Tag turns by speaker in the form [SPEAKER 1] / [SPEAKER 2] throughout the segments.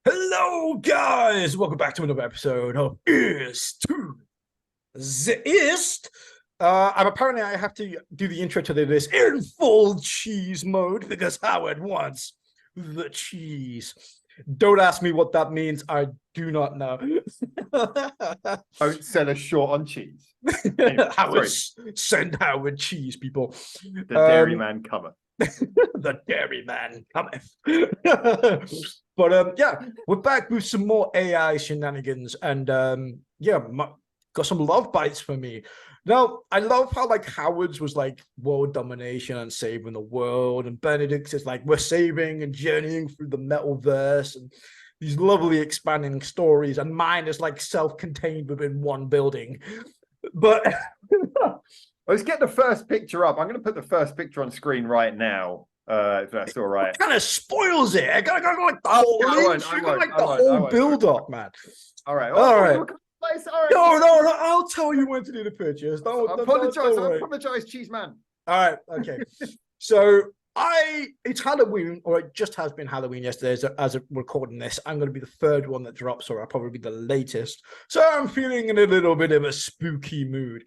[SPEAKER 1] Hello, guys! Welcome back to another episode of Is to the Ist. Apparently I have to do the intro to this in full cheese mode because Howard wants the cheese. Don't ask me what that means. I do not know.
[SPEAKER 2] Don't sell us short on cheese.
[SPEAKER 1] Anyway, Howard, send Howard cheese, people.
[SPEAKER 2] The dairyman cometh.
[SPEAKER 1] The dairyman cometh. But yeah, we're back with some more AI shenanigans, and yeah, got some love bites for me. Now, I love how like Howard's was like world domination and saving the world, and Benedict's is like we're saving and journeying through the metalverse and these lovely expanding stories, and mine is like self-contained within one building. But
[SPEAKER 2] let's get the first picture up. I'm going to put the first picture on screen right now. If that's all right.
[SPEAKER 1] It kind of spoils it. I got like the whole build up, man.
[SPEAKER 2] All right.
[SPEAKER 1] All right.
[SPEAKER 2] No,
[SPEAKER 1] I'll tell you when to do the pictures.
[SPEAKER 2] I apologize, cheese man.
[SPEAKER 1] All right, okay. So it's Halloween, or it just has been Halloween yesterday as of recording this. I'm going to be the third one that drops, or I'll probably be the latest. So I'm feeling in a little bit of a spooky mood.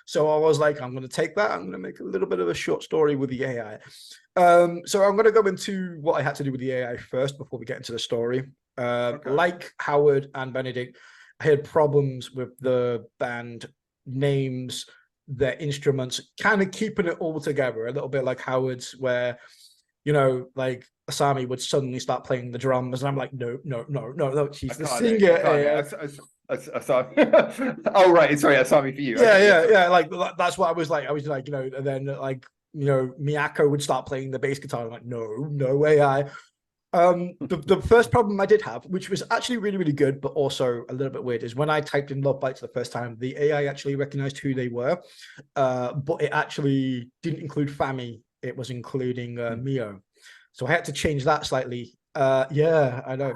[SPEAKER 1] So I was like, I'm going to take that. I'm going to make a little bit of a short story with the AI. So I'm going to go into what I had to do with the AI first before we get into the story. Okay. Like Howard and Benedict, I had problems with the band names, their instruments, kind of keeping it all together, a little bit like Howard's, where, you know, like Asami would suddenly start playing the drums, and I'm like, no, she's the singer.
[SPEAKER 2] Oh, right, sorry, Asami for you.
[SPEAKER 1] Yeah, like that's what I was like, you know, and then like, you know, Miyako would start playing the bass guitar. I'm like, no AI. The first problem I did have, which was actually really, really good, but also a little bit weird, is when I typed in Love Bites the first time, the AI actually recognized who they were, but it actually didn't include Fami. It was including Mio. So I had to change that slightly. Yeah, I know,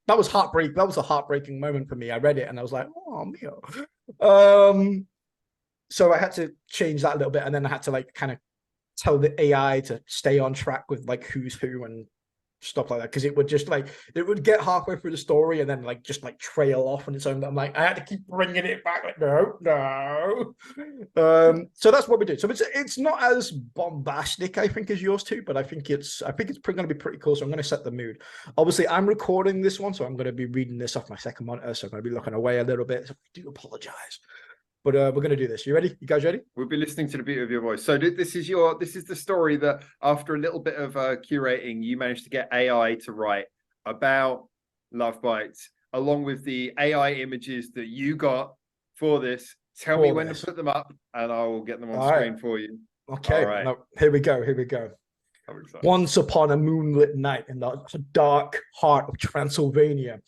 [SPEAKER 1] that was heartbreaking. That was a heartbreaking moment for me. I read it and I was like, oh, Mio. So I had to change that a little bit, and then I had to like kind of tell the AI to stay on track with like who's who and stuff like that, because it would just like, it would get halfway through the story and then like just like trail off on its own. I'm like, I had to keep bringing it back, like no. So that's what we did. So it's not as bombastic, I think, as yours too, but I think it's going to be pretty cool. So I'm going to set the mood. Obviously I'm recording this one, so I'm going to be reading this off my second monitor, so I'm going to be looking away a little bit, so I do apologize. But we're going to do this. You ready? You guys ready?
[SPEAKER 2] We'll be listening to the beat of your voice. So this is the story that after a little bit of curating, you managed to get AI to write about Love Bites, along with the AI images that you got for this. Tell me when to put them up, and I will get them on screen for you.
[SPEAKER 1] Okay. All right. Now, here we go. Once upon a moonlit night in the dark heart of Transylvania,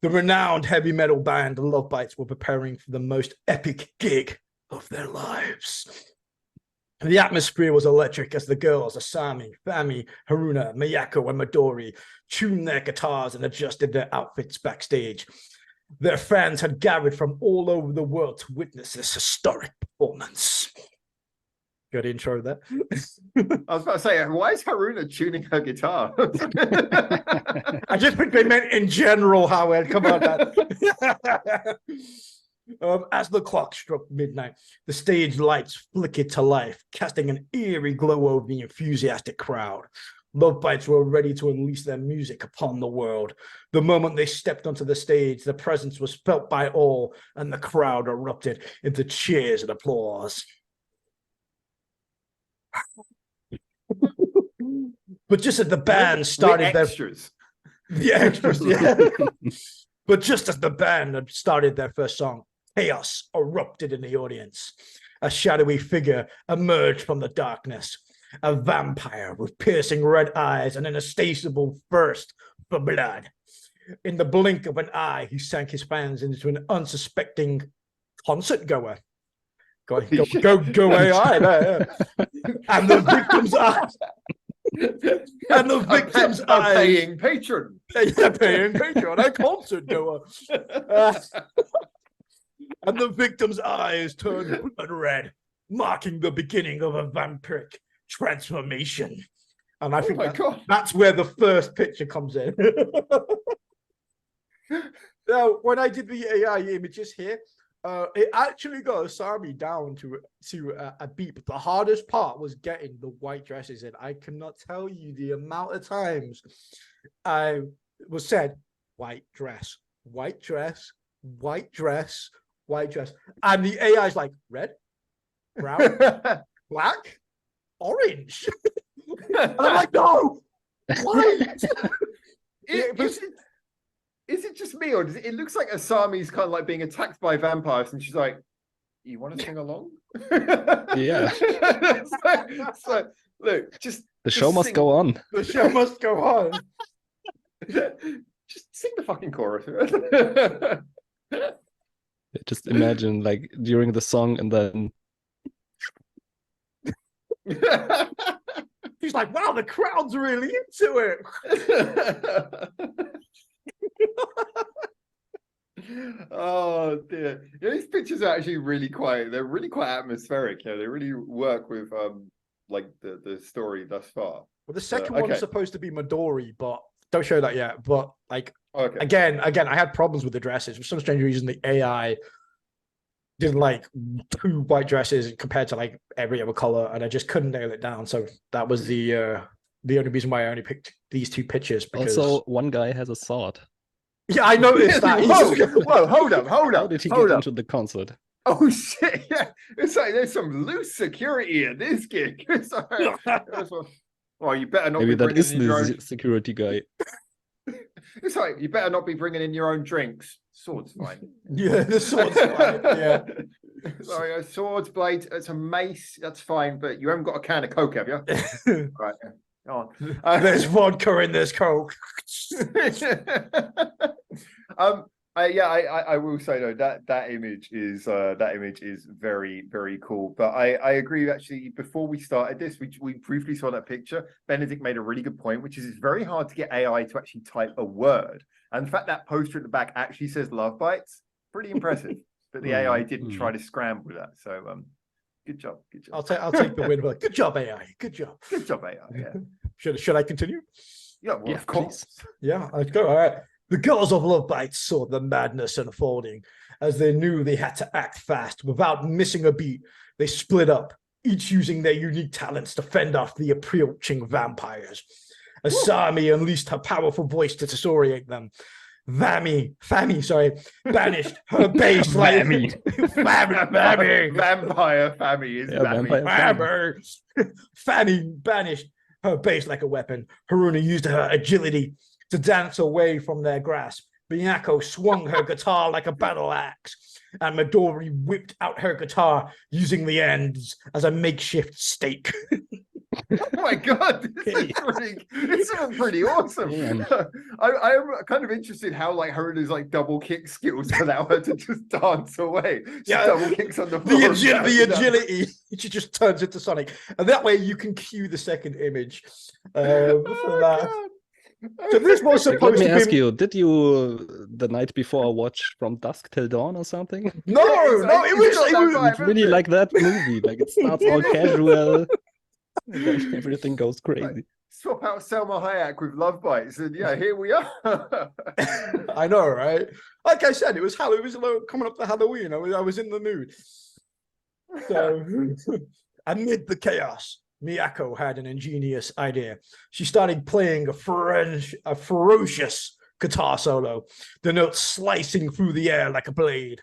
[SPEAKER 1] the renowned heavy metal band, the Love Bites, were preparing for the most epic gig of their lives. The atmosphere was electric as the girls, Asami, Fami, Haruna, Miyako, and Midori, tuned their guitars and adjusted their outfits backstage. Their fans had gathered from all over the world to witness this historic performance. Good intro there.
[SPEAKER 2] I was about to say, why is Haruna tuning her guitar?
[SPEAKER 1] I just think they meant in general, Howard. Come on, man. As the clock struck midnight, the stage lights flickered to life, casting an eerie glow over the enthusiastic crowd. Love Bites were ready to unleash their music upon the world. The moment they stepped onto the stage, the presence was felt by all, and the crowd erupted into cheers and applause. But just as the band started But just as the band had started their first song, chaos erupted in the audience. A shadowy figure emerged from the darkness, a vampire with piercing red eyes and an insatiable thirst for blood. In the blink of an eye, he sank his fans into an unsuspecting concert goer. Go AI there. And the victim's eyes. And the victim's eyes.
[SPEAKER 2] Paying patron.
[SPEAKER 1] Yeah, paying patron. A concert goer. And the victim's eyes turned blood red, marking the beginning of a vampiric transformation. And I think that's where the first picture comes in. Now, when I did the AI images here, it actually got Asami down to a beat. But the hardest part was getting the white dresses in. I cannot tell you the amount of times I was said white dress, white dress, white dress, white dress, and the AI is like red, brown, black, orange, and I'm like, no, white.
[SPEAKER 2] Is it just me, or does it looks like Asami's kind of like being attacked by vampires, and she's like, "You want to sing along?"
[SPEAKER 3] Yeah.
[SPEAKER 2] so look,
[SPEAKER 3] the show must go on.
[SPEAKER 1] The show must go on.
[SPEAKER 2] Just sing the fucking chorus.
[SPEAKER 3] Just imagine like during the song, and then
[SPEAKER 1] He's like, wow, the crowd's really into it.
[SPEAKER 2] Oh dear. Yeah, these pictures are actually really they're really quite atmospheric. Yeah, they really work with like the story thus far.
[SPEAKER 1] Well, the second one's supposed to be Midori, but don't show that yet. But like
[SPEAKER 2] okay.
[SPEAKER 1] Again, I had problems with the dresses. For some strange reason, the AI did like 2 white dresses compared to like every other color, and I just couldn't nail it down. So that was the only reason why I only picked these 2 pictures. Because...
[SPEAKER 3] Also, one guy has a sword.
[SPEAKER 1] Yeah, I noticed that.
[SPEAKER 2] Whoa, hold up.
[SPEAKER 3] How did he get into the concert?
[SPEAKER 2] Oh shit! Yeah, it's like there's some loose security in this gig. Well, you better not.
[SPEAKER 3] Maybe
[SPEAKER 2] be
[SPEAKER 3] that is
[SPEAKER 2] in your
[SPEAKER 3] the
[SPEAKER 2] own...
[SPEAKER 3] security guy.
[SPEAKER 2] It's like you better not be bringing in your own drinks. Sword's fine.
[SPEAKER 1] Yeah, the sword's fine. Yeah.
[SPEAKER 2] Sorry, a sword's blade. It's a mace. That's fine, but you haven't got a can of Coke, have you? Right. Go on.
[SPEAKER 1] There's vodka in this Coke.
[SPEAKER 2] I will say though that image is very, very cool. But I agree actually. Before we started this, we briefly saw that picture. Benedict made a really good point, which is it's very hard to get AI to actually type a word. And the fact that poster at the back actually says "Love Bites," pretty impressive. But the AI didn't try to scramble that. So good job.
[SPEAKER 1] I'll take the win. But good job, AI. Good job.
[SPEAKER 2] Good job, AI. Yeah.
[SPEAKER 1] Should I continue?
[SPEAKER 2] Yeah, well, of course.
[SPEAKER 1] Yeah, let's go. All right. The girls of Lovebites saw the madness unfolding. As they knew they had to act fast without missing a beat, they split up, each using their unique talents to fend off the approaching vampires. Asami unleashed her powerful voice to disorient them. Fami, banished her base like
[SPEAKER 2] Vampire Fami is
[SPEAKER 1] Fami banished her base like a weapon. Haruna used her agility to dance away from their grasp. Miyako swung her guitar like a battle axe, and Midori whipped out her guitar using the ends as a makeshift stake.
[SPEAKER 2] Oh my god, this is pretty awesome. I'm kind of interested how like Haruna's like double kick skills allow her to just dance away. Double kicks on the floor.
[SPEAKER 1] The agility, she just turns into Sonic, and that way you can cue the second image for that. So this was supposed
[SPEAKER 3] Let me
[SPEAKER 1] to
[SPEAKER 3] ask you, did you the night before watch From Dusk Till Dawn or something?
[SPEAKER 1] No, it was
[SPEAKER 3] really like that movie. Like it starts all casual, and then everything goes crazy.
[SPEAKER 2] Like, swap out Selma Hayek with Love Bites, and yeah, here we are.
[SPEAKER 1] I know, right? Like I said, it was coming up to Halloween. I was in the mood. So amid the chaos, Miyako had an ingenious idea. She started playing a ferocious guitar solo, the notes slicing through the air like a blade.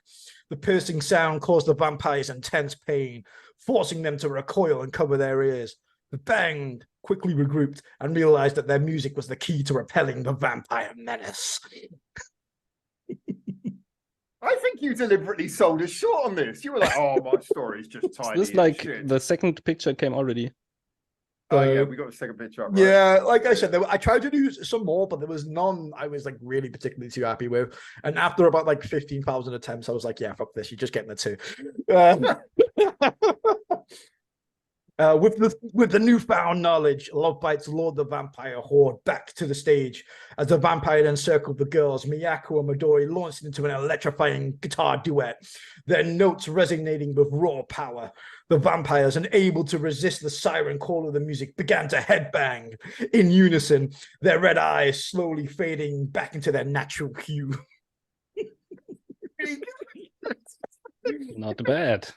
[SPEAKER 1] The piercing sound caused the vampires intense pain, forcing them to recoil and cover their ears. The band quickly regrouped and realized that their music was the key to repelling the vampire menace.
[SPEAKER 2] I think you deliberately sold us short on this. You were like, "Oh, my story's just tiny."
[SPEAKER 3] This like the second picture came already.
[SPEAKER 2] Oh yeah, we got the second picture up.
[SPEAKER 1] Right? Yeah, like I said, I tried to do some more, but there was none I was like really particularly too happy with. And after about like 15,000 attempts, I was like, "Yeah, fuck this. You're just getting the 2." With the newfound knowledge, Lovebites lured the vampire horde back to the stage. As the vampire then circled the girls, Miyako and Midori launched into an electrifying guitar duet, their notes resonating with raw power. The vampires, unable to resist the siren call of the music, began to headbang in unison, their red eyes slowly fading back into their natural hue.
[SPEAKER 3] Not bad.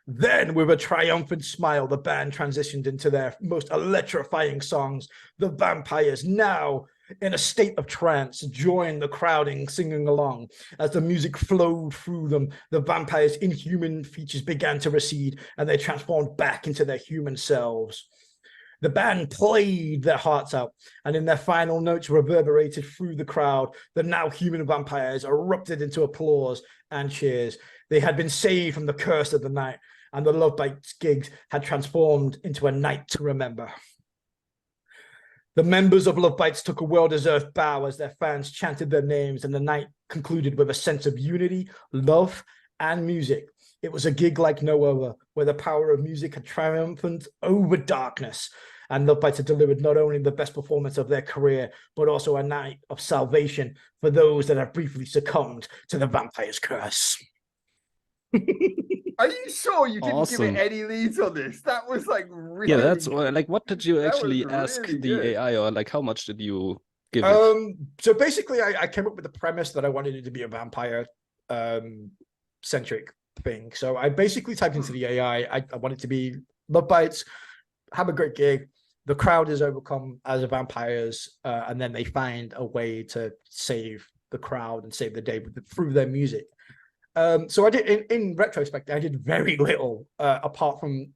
[SPEAKER 1] Then, with a triumphant smile, the band transitioned into their most electrifying songs. The vampires, now in a state of trance, joined the crowding, singing along. As the music flowed through them, the vampires' inhuman features began to recede, and they transformed back into their human selves. The band played their hearts out, and in their final notes reverberated through the crowd, the now human vampires erupted into applause and cheers. They had been saved from the curse of the night, and the Lovebites gigs had transformed into a night to remember. The members of Lovebites took a well-deserved bow as their fans chanted their names, and the night concluded with a sense of unity, love, and music. It was a gig like no other, where the power of music had triumphed over darkness, and Lovebites had delivered not only the best performance of their career, but also a night of salvation for those that have briefly succumbed to the vampire's curse.
[SPEAKER 2] Are you sure you didn't give
[SPEAKER 3] Awesome.
[SPEAKER 2] it any leads on this? That was like really.
[SPEAKER 3] Yeah, that's like, what did you
[SPEAKER 2] That was
[SPEAKER 3] actually ask
[SPEAKER 2] really
[SPEAKER 3] the
[SPEAKER 2] good.
[SPEAKER 3] AI, or like how much did you give it?
[SPEAKER 1] So basically, I came up with the premise that I wanted it to be a vampire centric thing. So I basically typed into the AI, I want it to be Lovebites, have a great gig. The crowd is overcome as vampires, and then they find a way to save the crowd and save the day through their music. So I did, in retrospect, I did very little apart from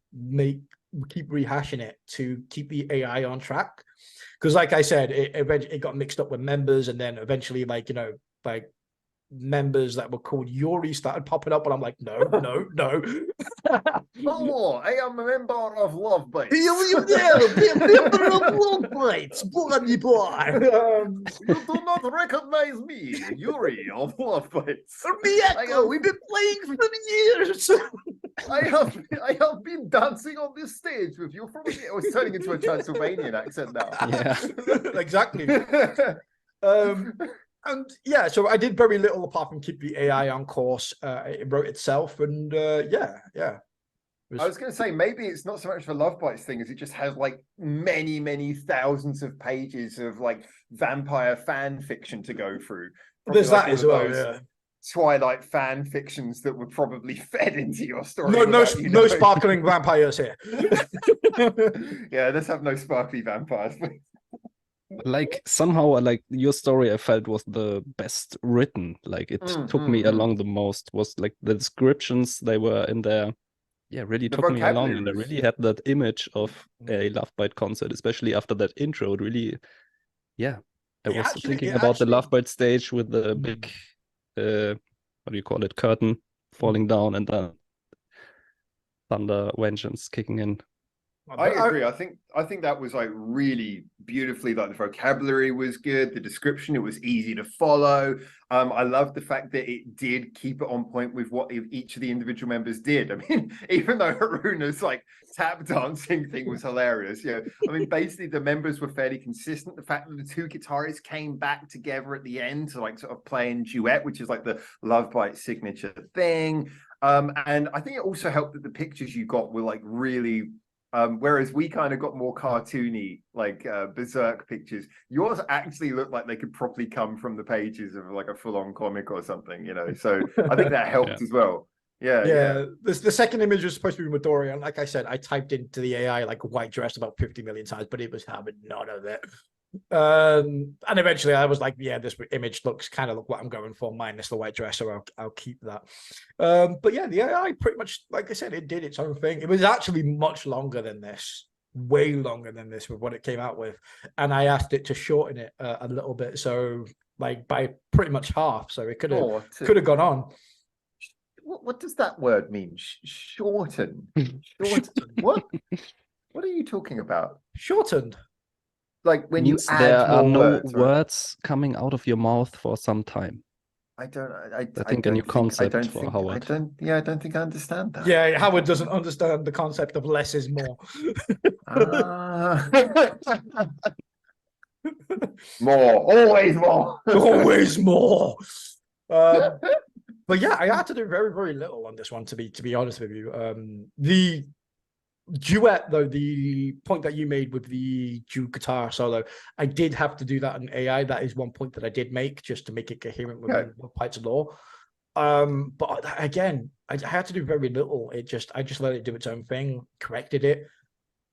[SPEAKER 1] keep rehashing it to keep the AI on track. Because like I said, it got mixed up with members, and then eventually, like, you know, like members that were called Yuri started popping up, and I'm like, no.
[SPEAKER 2] Oh, I am a member of Lovebites.
[SPEAKER 1] You there, be a member of Lovebites, bloody boy.
[SPEAKER 2] You do not recognize me, Yuri of Lovebites.
[SPEAKER 1] Miyako, we've been playing for years.
[SPEAKER 2] I have been dancing on this stage with you from. I was turning into a Transylvanian accent now.
[SPEAKER 3] Yeah.
[SPEAKER 1] Exactly. And yeah, so I did very little apart from keep the AI on course. It wrote itself, and yeah.
[SPEAKER 2] I was going to say, maybe it's not so much the Lovebites thing as it just has like many thousands of pages of like vampire fan fiction to go through. Probably
[SPEAKER 1] There's
[SPEAKER 2] like
[SPEAKER 1] that as
[SPEAKER 2] one of
[SPEAKER 1] well.
[SPEAKER 2] those
[SPEAKER 1] Yeah.
[SPEAKER 2] Twilight fan fictions that were probably fed into your story.
[SPEAKER 1] No
[SPEAKER 2] without you knowing.
[SPEAKER 1] sparkling vampires here.
[SPEAKER 2] Yeah, let's have no sparkly vampires.
[SPEAKER 3] Like somehow, like your story, I felt was the best written. Like it took me along the most. Was like the descriptions, they were in there. Yeah, really
[SPEAKER 2] The
[SPEAKER 3] took me along, and I
[SPEAKER 2] vocabulary.
[SPEAKER 3] really had that image of a Lovebite concert, especially after that intro. It really, yeah. I
[SPEAKER 1] It
[SPEAKER 3] was
[SPEAKER 1] actually-
[SPEAKER 3] thinking
[SPEAKER 1] it
[SPEAKER 3] about the
[SPEAKER 1] actually-
[SPEAKER 3] Lovebite stage with the big, what do you call it, curtain falling down, and then Thunder Vengeance kicking in.
[SPEAKER 2] I agree. I think that was like really beautifully, like the vocabulary was good, the description, it was easy to follow. I love the fact that it did keep it on point with what each of the individual members did. I mean, even though Haruna's like tap dancing thing was hilarious, you know, I mean, basically the members were fairly consistent. The fact that the two guitarists came back together at the end to like sort of play in duet, which is like the Lovebite signature thing. And I think it also helped that the pictures you got were like really whereas we kind of got more cartoony, like berserk pictures. Yours actually looked like they could probably come from the pages of like a full-on comic or something, you know. So I think that helped as well. Yeah.
[SPEAKER 1] The second image was supposed to be Midori, and like I said, I typed into the AI like white dress about 50 million times, but it was having none of it. And eventually I was like, yeah, this image looks kind of like what I'm going for, minus the white dress, so I'll keep that. But yeah, the AI pretty much, like I said, it did its own thing. It was actually much longer than this, way longer than this with what it came out with, and I asked it to shorten it a little bit, so like by pretty much half, so it could have gone on.
[SPEAKER 2] What does that word mean? Shorten. What are you talking about?
[SPEAKER 1] Shortened.
[SPEAKER 2] Like when you
[SPEAKER 3] Means
[SPEAKER 2] add
[SPEAKER 3] there are
[SPEAKER 2] more
[SPEAKER 3] no
[SPEAKER 2] words, right?
[SPEAKER 3] words coming out of your mouth for some time.
[SPEAKER 2] I don't.
[SPEAKER 3] I think a new concept for Howard.
[SPEAKER 2] I don't think I understand that.
[SPEAKER 1] Yeah, Howard doesn't understand the concept of less is more.
[SPEAKER 2] More, always more,
[SPEAKER 1] always more. But yeah, I had to do very, very little on this one, to be honest with you. The duet, though, the point that you made with the dual guitar solo, I did have to do that in AI. That is one point that I did make, just to make it coherent with Lovebites lore. But again, I had to do very little. I just let it do its own thing, corrected it.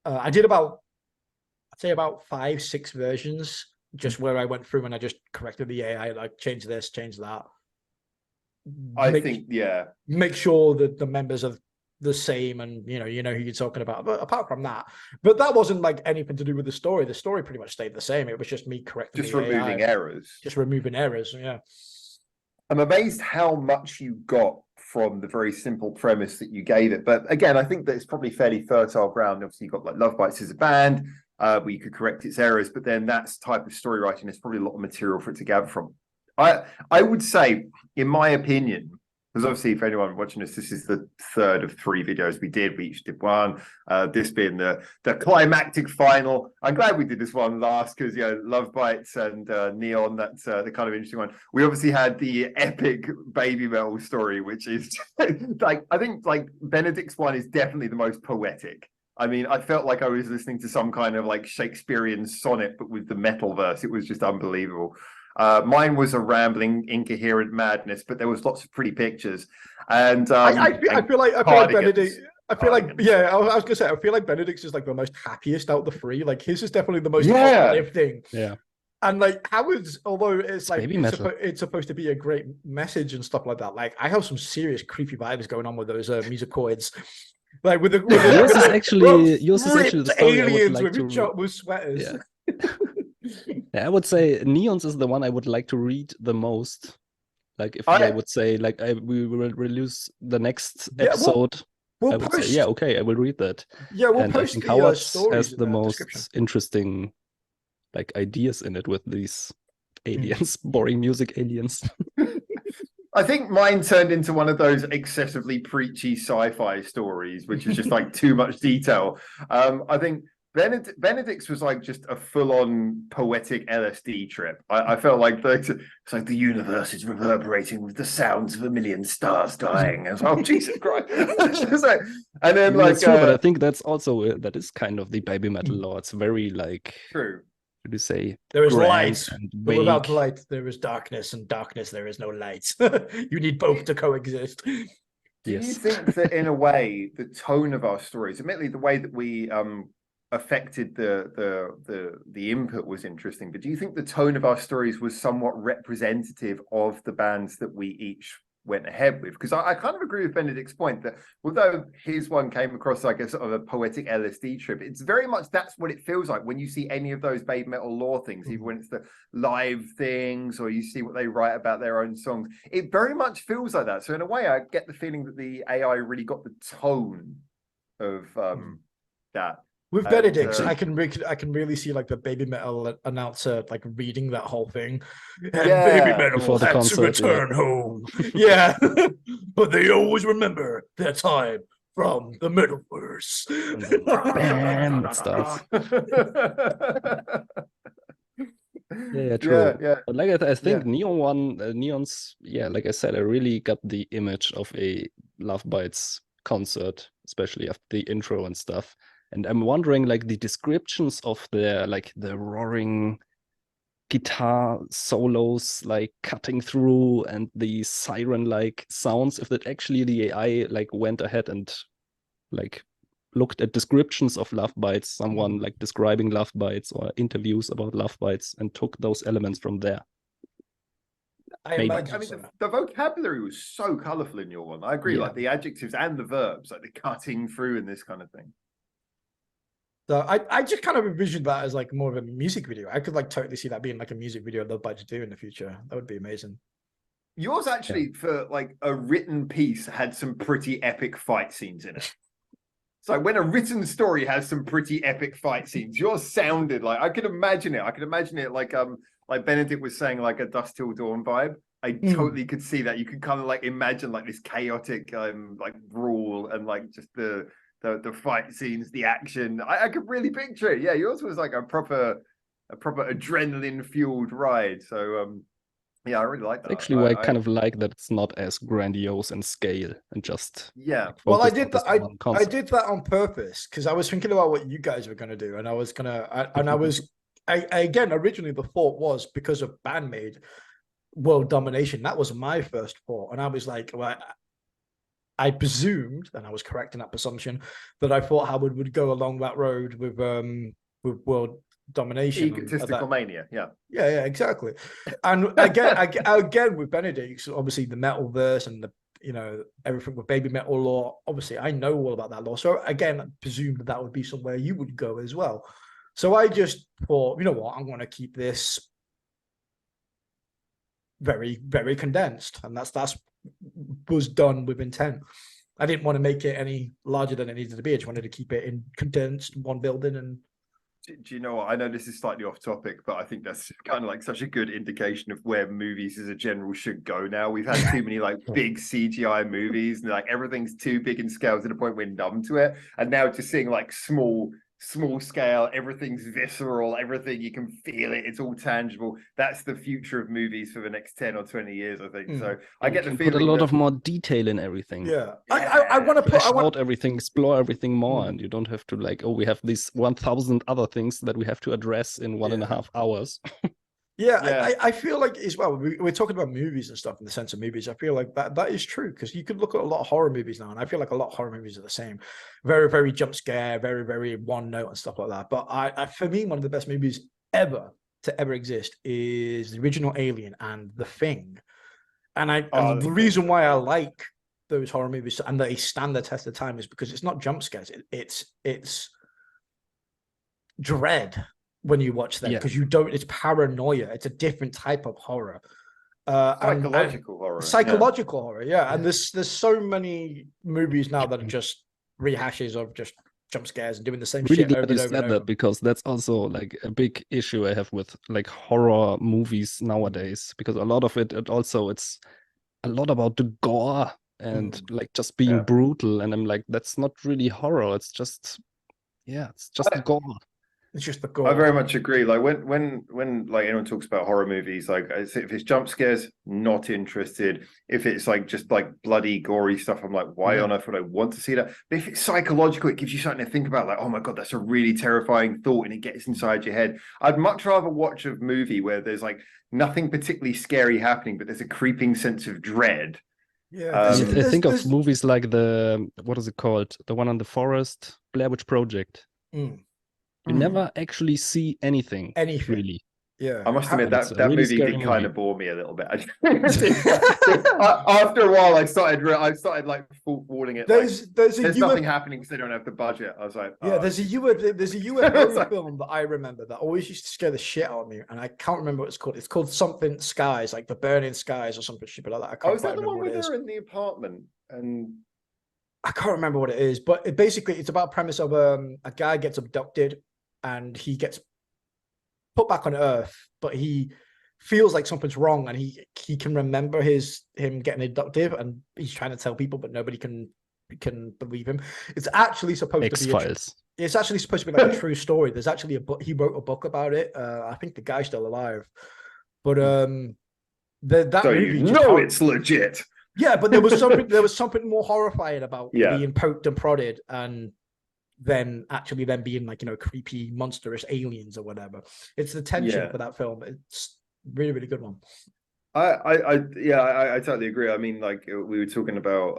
[SPEAKER 1] I did I'd say about 5-6 versions, just where I went through and I just corrected the AI, like change this, change that. Make sure that the members are the same, and you know who you're talking about. But apart from that, but that wasn't like anything to do with the story. The story pretty much stayed the same. It was just me correcting,
[SPEAKER 2] just removing errors.
[SPEAKER 1] Just removing errors. Yeah.
[SPEAKER 2] I'm amazed how much you got from the very simple premise that you gave it. But again, I think that it's probably fairly fertile ground. Obviously, you've got like Lovebites as a band, where you could correct its errors, but then that's type of story writing. There's probably a lot of material for it to gather from. I would say, in my opinion, because obviously, if anyone watching this is the third of 3 videos we did. We each did one. This being the climactic final. I'm glad we did this one last because Lovebites and Neon. That's the kind of interesting one. We obviously had the epic Baby Metal story, which is like, I think like Benedict's one is definitely the most poetic. I mean, I felt like I was listening to some kind of like Shakespearean sonnet, but with the metal verse. It was just unbelievable. Mine was a rambling, incoherent madness, but there was lots of pretty pictures. And
[SPEAKER 1] I feel like Benedict. I feel like I was gonna say I feel like Benedict's is like the most happiest out of the 3. Like his is definitely the most positive thing.
[SPEAKER 3] Yeah.
[SPEAKER 1] And like Howard's, although it's like
[SPEAKER 3] it's
[SPEAKER 1] supposed to be a great message and stuff like that. Like I have some serious creepy vibes going on with those musicoids. Like with
[SPEAKER 3] yours is actually the story
[SPEAKER 1] aliens
[SPEAKER 3] I would like
[SPEAKER 1] with sweaters.
[SPEAKER 3] Yeah. Yeah, I would say Neon's is the one I would like to read the most. Like if I would say like we will release the next episode, I would say I will read that.
[SPEAKER 1] Yeah, we'll
[SPEAKER 3] and
[SPEAKER 1] post
[SPEAKER 3] I think
[SPEAKER 1] the
[SPEAKER 3] Howard
[SPEAKER 1] stories
[SPEAKER 3] has the most interesting like ideas in it with these aliens, boring music aliens.
[SPEAKER 2] I think mine turned into one of those excessively preachy sci-fi stories, which is just like too much detail. I think Benedict's was like just a full-on poetic LSD trip. I felt like it's like the universe is reverberating with the sounds of a million stars dying. And oh, Jesus Christ! And then
[SPEAKER 3] that's true, but I think that's also that is kind of the Baby Metal lore. It's very like
[SPEAKER 2] true.
[SPEAKER 3] What do you say?
[SPEAKER 1] There is light,
[SPEAKER 3] and
[SPEAKER 1] but without light, there is darkness, and darkness, there is no light. You need both to coexist.
[SPEAKER 2] Do you think that in a way the tone of our stories, admittedly the way that we affected the input was interesting, but do you think the tone of our stories was somewhat representative of the bands that we each went ahead with? Because I kind of agree with Benedict's point that although his one came across like a sort of a poetic LSD trip, it's very much that's what it feels like when you see any of those Baby Metal lore things, even when it's the live things or you see what they write about their own songs. It very much feels like that. So in a way, I get the feeling that the AI really got the tone of that.
[SPEAKER 1] With Benedict, I can really see like the Baby Metal announcer like reading that whole thing. And Baby Metal had to return home. Yeah, but they always remember their time from the Metalverse.
[SPEAKER 3] Bam, stuff. Yeah, true.
[SPEAKER 2] Yeah.
[SPEAKER 3] But like I think Neon's like I said, I really got the image of a Lovebites concert, especially after the intro and stuff. And I'm wondering, like, the descriptions of their, like, the roaring guitar solos, like, cutting through and the siren-like sounds, if that actually the AI, like, went ahead and, like, looked at descriptions of Lovebites, someone, like, describing Lovebites or interviews about Lovebites and took those elements from there.
[SPEAKER 1] I mean,
[SPEAKER 2] the vocabulary was so colorful in your one. I agree, like, the adjectives and the verbs, like, the cutting through and this kind of thing.
[SPEAKER 1] So I just kind of envisioned that as like more of a music video. I could like totally see that being like a music video they'll budget to do in the future. That would be amazing.
[SPEAKER 2] Yours actually for like a written piece had some pretty epic fight scenes in it. So when a written story has some pretty epic fight scenes, yours sounded like I could imagine it. I could imagine it like Benedict was saying, like a Dusk Till Dawn vibe. I totally could see that. You could kind of like imagine like this chaotic like brawl and like just the fight scenes, the action. I could really picture it. Yeah, yours was like a proper adrenaline fueled ride. So yeah, I really like that.
[SPEAKER 3] Actually, why I kind of like that it's not as grandiose in scale and just
[SPEAKER 2] yeah.
[SPEAKER 1] Well, I
[SPEAKER 3] focused
[SPEAKER 1] did
[SPEAKER 3] on this
[SPEAKER 1] that.
[SPEAKER 3] one
[SPEAKER 1] I
[SPEAKER 3] concept.
[SPEAKER 1] did that on purpose because I was thinking about what you guys were going to do, and I was again originally the thought was because of Bandmade world domination. That was my first thought, and I was like, well, I presumed, and I was correct in that presumption, that I thought Howard would go along that road with world domination,
[SPEAKER 2] Egotistical mania. Yeah,
[SPEAKER 1] exactly. And again with Benedict, obviously the metal verse and the everything with baby metal lore. Obviously, I know all about that lore, so again, I presumed that would be somewhere you would go as well. So I just thought, you know what, I'm going to keep this very, very condensed, and that's was done with intent. I didn't want to make it any larger than it needed to be. I just wanted to keep it in condensed one building. And
[SPEAKER 2] do you know what? I know this is slightly off topic, but I think that's kind of like such a good indication of where movies as a general should go now. We've had too many like big CGI movies, and like everything's too big in scale to the point we're numb to it. And now just seeing like small scale, everything's visceral, everything you can feel it, it's all tangible. That's the future of movies for the next 10 or 20 years, I think. So I get the feeling
[SPEAKER 3] put a lot of more detail in everything.
[SPEAKER 1] Yeah. I want to put
[SPEAKER 3] out everything, explore everything more, and you don't have to like, oh, we have these 1,000 other things that we have to address in 1.5 hours.
[SPEAKER 1] I feel like as well, we're talking about movies and stuff in the sense of movies. I feel like that is true, because you could look at a lot of horror movies now, and I feel like a lot of horror movies are the same. Very, very jump scare, very, very one note and stuff like that. But I for me, one of the best movies ever to ever exist is the original Alien and The Thing. And the reason why I like those horror movies and they stand the test of time is because it's not jump scares. It's dread when you watch them, because it's paranoia. It's a different type of horror.
[SPEAKER 2] Psychological horror.
[SPEAKER 1] Yeah. And there's so many movies now that are just rehashes of just jump scares and doing the same shit over and over and over.
[SPEAKER 3] Because that's also like a big issue I have with like horror movies nowadays, because a lot of it's a lot about the gore and like just being brutal, and I'm like, that's not really horror, it's just gore.
[SPEAKER 1] It's just the gore.
[SPEAKER 2] I very much agree. Like when like anyone talks about horror movies, like if it's jump scares, not interested. If it's like just like bloody gory stuff, I'm like, why on earth would I want to see that? But if it's psychological, it gives you something to think about. Like, oh my god, that's a really terrifying thought, and it gets inside your head. I'd much rather watch a movie where there's like nothing particularly scary happening, but there's a creeping sense of dread.
[SPEAKER 3] I think of movies like what is it called? The one on the forest, Blair Witch Project. You never actually see anything really.
[SPEAKER 1] Yeah,
[SPEAKER 2] I must admit that really movie did kind of bore me a little bit. After a while, I started like warning it. There's nothing happening because they don't have the budget. I was like,
[SPEAKER 1] there's a UFO film that I remember that always used to scare the shit out of me, and I can't remember what it's called. It's called something Skies, like the Burning Skies or something stupid like that. I can't
[SPEAKER 2] is that the one where they're in the apartment and?
[SPEAKER 1] I can't remember what it is, but it's about a premise of a guy gets abducted and he gets put back on Earth, but he feels like something's wrong, and he can remember him getting abducted, and he's trying to tell people, but nobody can believe him. It's actually supposed to be
[SPEAKER 3] X-Files.
[SPEAKER 1] It's actually supposed to be like a true story. There's actually a book. He wrote a book about it. I think the guy's still alive, but that
[SPEAKER 2] so
[SPEAKER 1] movie
[SPEAKER 2] it's legit.
[SPEAKER 1] Yeah, but there was something more horrifying about being poked and prodded, and then actually them being like, creepy, monstrous aliens or whatever. It's the tension for that film. It's really, really good one.
[SPEAKER 2] I totally agree. I mean, like we were talking about,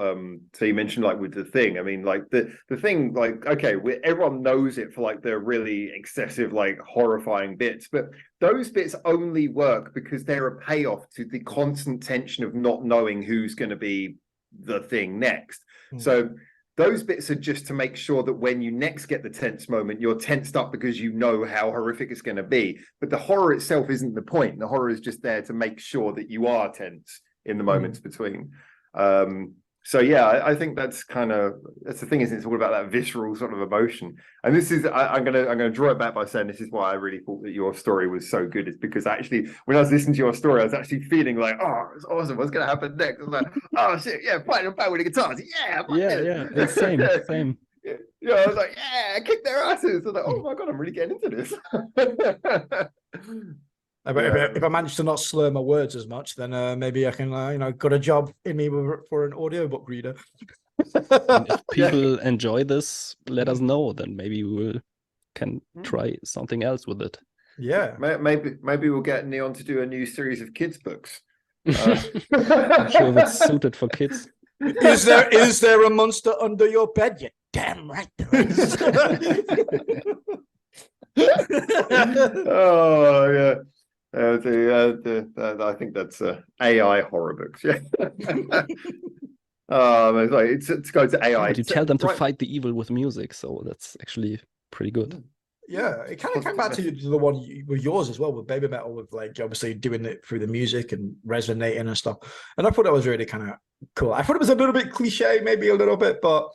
[SPEAKER 2] so you mentioned like with The Thing. I mean, like the thing, like, okay, everyone knows it for like the really excessive, like horrifying bits, but those bits only work because they're a payoff to the constant tension of not knowing who's going to be the thing next. So those bits are just to make sure that when you next get the tense moment, you're tensed up because you know how horrific it's going to be. But the horror itself isn't the point. The horror is just there to make sure that you are tense in the moments between. So yeah, I think that's the thing, is it's all about that visceral sort of emotion. And this is I'm gonna draw it back by saying this is why I really thought that your story was so good, is because actually when I was listening to your story, I was actually feeling like, oh, it's awesome, what's gonna happen next? I was like, oh shit, yeah, fighting back with the guitars, yeah,
[SPEAKER 3] It's same.
[SPEAKER 2] Yeah, I was like, yeah, kick their asses. I was like, oh my god, I'm really getting into this.
[SPEAKER 1] If I manage to not slur my words as much, then maybe I can, got a job in me for an audiobook reader.
[SPEAKER 3] And if people enjoy this, let us know. Then maybe we can try something else with it.
[SPEAKER 1] Yeah,
[SPEAKER 2] maybe we'll get Neon to do a new series of kids books.
[SPEAKER 3] I'm sure if it's suited for kids.
[SPEAKER 1] Is there a monster under your bed? You damn right there is.
[SPEAKER 2] Oh yeah. I think that's AI horror books. Yeah. It's like it's going to AI.
[SPEAKER 3] But you tell them to fight the evil with music, so that's actually pretty good.
[SPEAKER 1] Yeah, it kind of came back to the one with yours as well, with Baby Metal, with like obviously doing it through the music and resonating and stuff. And I thought that was really kind of cool. I thought it was a little bit cliche, maybe a little bit, but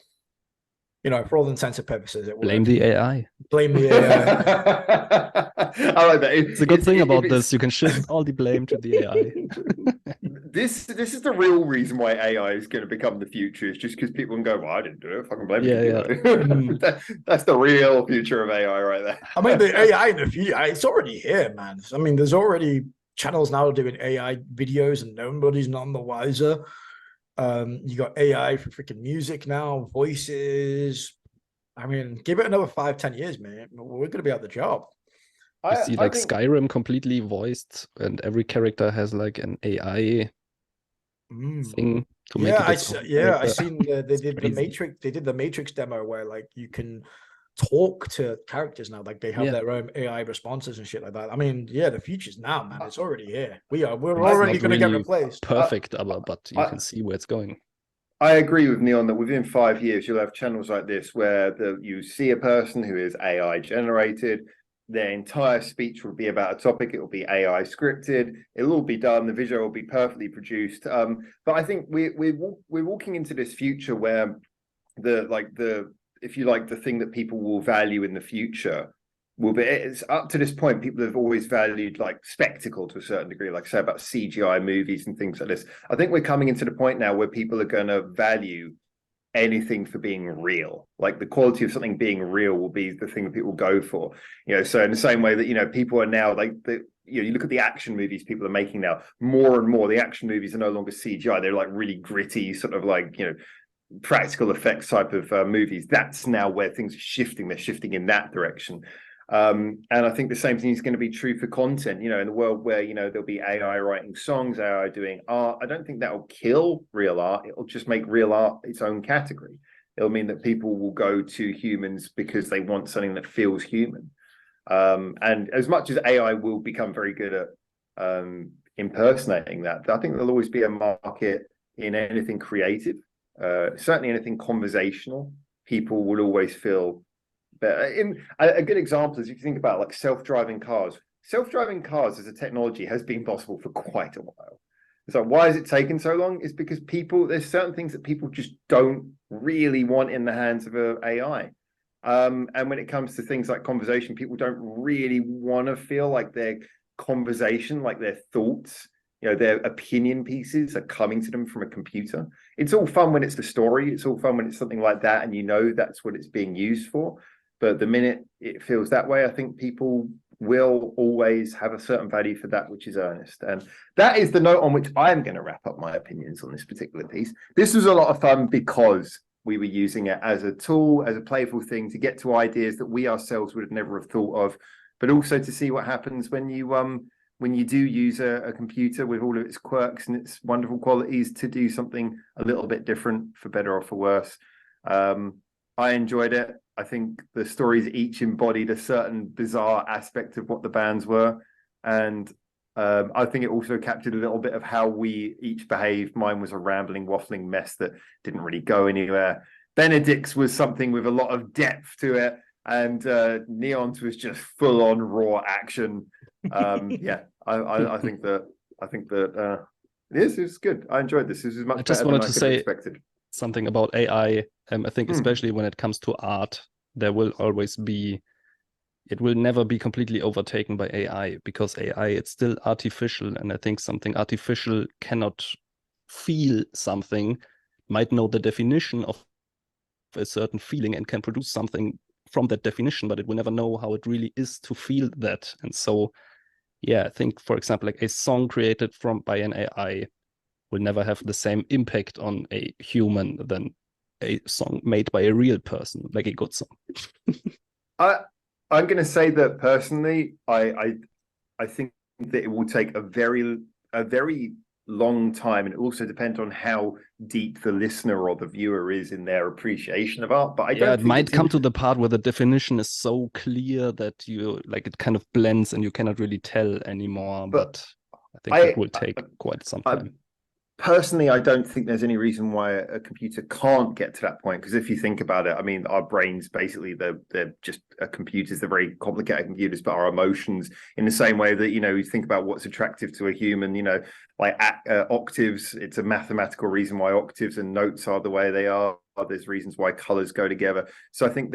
[SPEAKER 1] for all intents and purposes, it
[SPEAKER 3] blame the AI.
[SPEAKER 1] Blame the AI.
[SPEAKER 2] I like that.
[SPEAKER 3] It's a good thing about this. You can shift all the blame to the AI.
[SPEAKER 2] This is the real reason why AI is going to become the future. Is just because people can go, well, I didn't do it. Fucking blame you. That's the real future of AI right there.
[SPEAKER 1] I mean, the AI in the future, it's already here, man. I mean, there's already channels now doing AI videos, and nobody's none the wiser. You got AI for freaking music now, voices. I mean, give it another 5-10 years, man. We're gonna be out the job.
[SPEAKER 3] You see, like Skyrim completely voiced, and every character has like an AI thing to make it.
[SPEAKER 1] I seen they did the Matrix. They did the Matrix demo where like you can talk to characters now, like they have their own AI responses and shit like that. I mean, yeah, the future's now, man. It's already here. We're already going to get replaced.
[SPEAKER 3] Perfect, but you can see where it's going.
[SPEAKER 2] I agree with Neon that within 5 years you'll have channels like this where you see a person who is AI generated. Their entire speech will be about a topic. It will be AI scripted. It'll all be done. The video will be perfectly produced. But I think we're walking into this future where if you like, the thing that people will value in the future will be, it's up to this point, people have always valued like spectacle to a certain degree, like say about CGI movies and things like this. I think we're coming into the point now where people are going to value anything for being real. Like the quality of something being real will be the thing that people go for. So in the same way that, people are now like you look at the action movies people are making now, more and more, the action movies are no longer CGI. They're like really gritty, sort of like, practical effects type of movies. That's now where things are shifting. They're shifting in that direction. And I think the same thing is going to be true for content, in the world where, there'll be AI writing songs, AI doing art. I don't think that will kill real art. It'll just make real art its own category. It'll mean that people will go to humans because they want something that feels human. And as much as AI will become very good at impersonating that, I think there'll always be a market in anything creative. Certainly anything conversational, people will always feel better. A good example is if you think about like self-driving cars. Self-driving cars as a technology has been possible for quite a while. So why has it taken so long? It's because there's certain things that people just don't really want in the hands of an AI. And when it comes to things like conversation, people don't really want to feel like their conversation, like their thoughts, their opinion pieces are coming to them from a computer. It's all fun when it's the story. It's all fun when it's something like that, and that's what it's being used for. But the minute it feels that way, I think people will always have a certain value for that which is earnest. And that is the note on which I'm going to wrap up my opinions on this particular piece. This was a lot of fun because we were using it as a tool, as a playful thing to get to ideas that we ourselves would have never have thought of, but also to see what happens when you do use a computer with all of its quirks and its wonderful qualities to do something a little bit different, for better or for worse. I enjoyed it. I think the stories each embodied a certain bizarre aspect of what the bands were. And I think it also captured a little bit of how we each behaved. Mine was a rambling, waffling mess that didn't really go anywhere. Benedict's was something with a lot of depth to it. And Neon's was just full on raw action. I think that this is good. I enjoyed this. This is much better than I could have expected.
[SPEAKER 3] something about AI. I think especially when it comes to art, there will always be, it will never be completely overtaken by AI, because AI, it's still artificial. And I think something artificial cannot feel something, might know the definition of a certain feeling and can produce something from that definition, but it will never know how it really is to feel that. And so, yeah, I think, for example, like a song created by an AI will never have the same impact on a human than a song made by a real person, like a good song.
[SPEAKER 2] I'm going to say that personally, I think that it will take a very long time, and it also depends on how deep the listener or the viewer is in their appreciation of art. But I don't
[SPEAKER 3] it
[SPEAKER 2] think
[SPEAKER 3] might come to the part where the definition is so clear that you like it kind of blends and you cannot really tell anymore. But I think it will take quite some time.
[SPEAKER 2] Personally, I don't think there's any reason why a computer can't get to that point, because if you think about it, I mean, our brains basically they're just computers. They're very complicated computers, but our emotions, in the same way that, you know, you think about what's attractive to a human, you know, like octaves. It's a mathematical reason why octaves and notes are the way they are. There's reasons why colors go together. So I think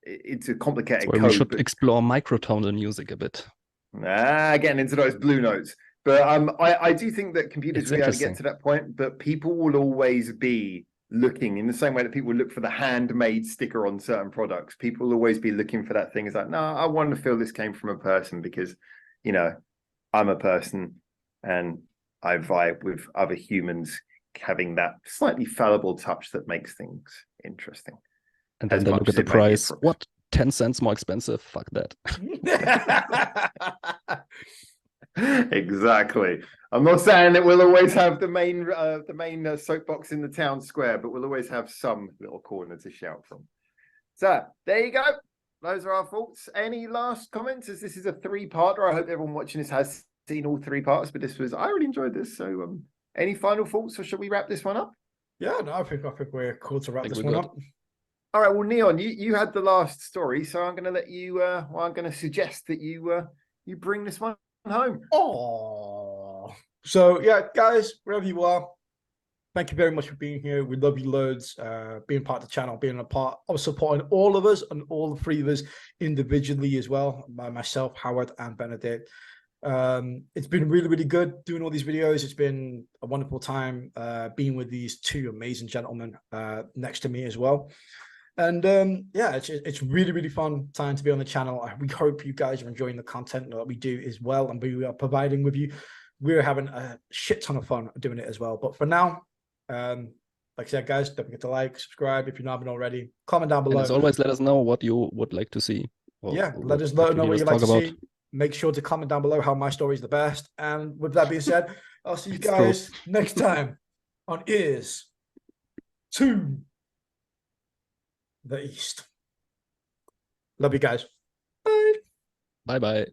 [SPEAKER 2] it's a complicated code.
[SPEAKER 3] We should explore microtonal music a bit.
[SPEAKER 2] Getting into those blue notes. But I do think that computers will be able to get to that point, but people will always be looking, in the same way that people look for the handmade sticker on certain products. People will always be looking for that thing. It's like, no, I want to feel this came from a person, because, you know, I'm a person and I vibe with other humans having that slightly fallible touch that makes things interesting.
[SPEAKER 3] And then they look at the price. What? 10 cents more expensive? Fuck that.
[SPEAKER 2] Exactly. I'm not saying that we'll always have the main soapbox in the town square, but we'll always have some little corner to shout from. So there you go. Those are our thoughts. Any last comments? As this is a 3-parter, I hope everyone watching this has seen all 3 parts, but I really enjoyed this. So any final thoughts, or should we wrap this one up?
[SPEAKER 1] Yeah, no, I think we're cool to wrap this one up.
[SPEAKER 2] All right, well, Neon, you had the last story, so I'm going to let you. I'm going to suggest that you bring this one home.
[SPEAKER 1] Oh, so yeah, guys, wherever you are, thank you very much for being here. We love you loads, being part of the channel, being a part of supporting all of us and all the 3 of us individually as well. By myself, Howard, and Benedict. It's been really, really good doing all these videos. It's been a wonderful time being with these 2 amazing gentlemen next to me as well. And yeah, it's really, really fun time to be on the channel. We hope you guys are enjoying the content that we do as well, and we are providing with you. We're having a shit ton of fun doing it as well. But for now, like I said, guys, don't forget to like, subscribe if you haven't already. Comment down below.
[SPEAKER 3] And as always, let us know what you would like to see.
[SPEAKER 1] Yeah, let us know what you'd like to see. Make sure to comment down below how my story is the best. And with that being said, I'll see you guys next time on Ears to the East. Love you guys. Bye.
[SPEAKER 3] Bye-bye.